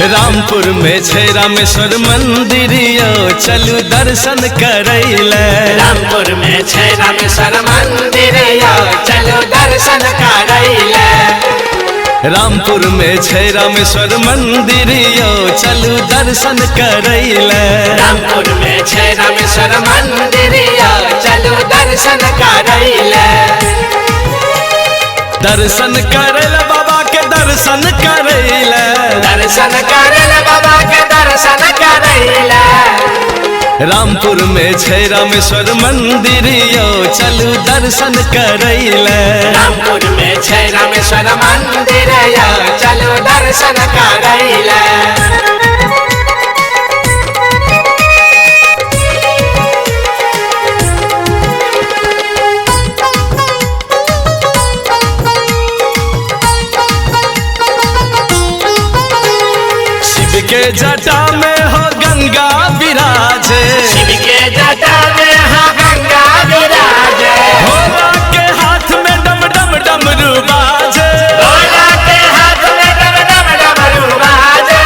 रामपुर में छै रामेश्वर मंदिर यो चलू दर्शन करैले। रामपुर में छै रामेश्वर मंदिर यो चलू दर्शन करैले। रामपुर में छै रामेश्वर मंदिर यो चलू दर्शन करैले। रामपुर में छै रामेश्वर मंदिर यो चलू दर्शन करैले। दर्शन करैले बाबा के दर्शन करैले। दर्शन करैले बाबा के दर्शन करैले। रामपुर में छै रामेश्वर मंदिर यो चलू दर्शन करैले। रामपुर में छै रामेश्वर मंदिर यो चलू दर्शन करैले। के जटा में हो गंगा विराजे। शिव के जटा में हो गंगा विराजे। भोला के हाथ में डम डम डमरू बाजे। भोला के हाथ में डम डम डमरू बाजे।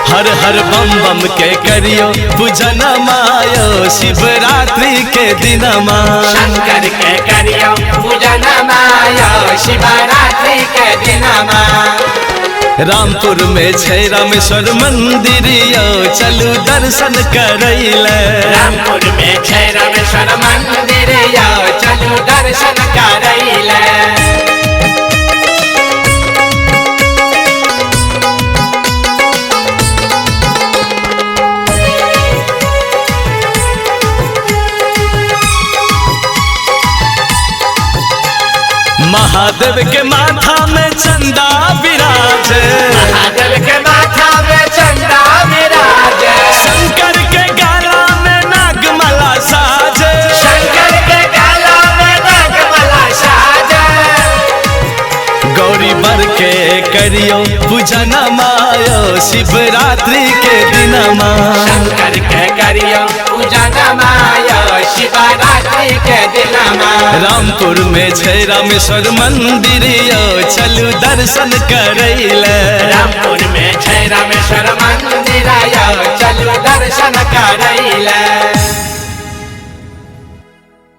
हर हर बम बम के करियो पूजन मायो शिवरात्रि के दिनमा। शंकर के करियो पूजन मायो शिवरात्रि के दिनमा। रामपुर में छै रामेश्वर मंदिर यो चलू दर्शन करैले। रामपुर में छै रामेश्वर मंदिर यो चलू दर्शन करैले। महादेव के माथा में चंदा विराजे। महादेव के माथा में चंदा विराजे। शंकर के गाला में नागमाला साजे। शंकर के गाला में नागमाला साजे। गौरी बर के करियो पूजन मायो शिवरात्रि के दिनमा। शंकर के करियो पूजन मायो शिवरात्रि के दिनमा। रामपुर में छै रामेश्वर मंदिर यो चलू दर्शन करैले। रामपुर में छै रामेश्वर मंदिर यो चलू दर्शन करैले।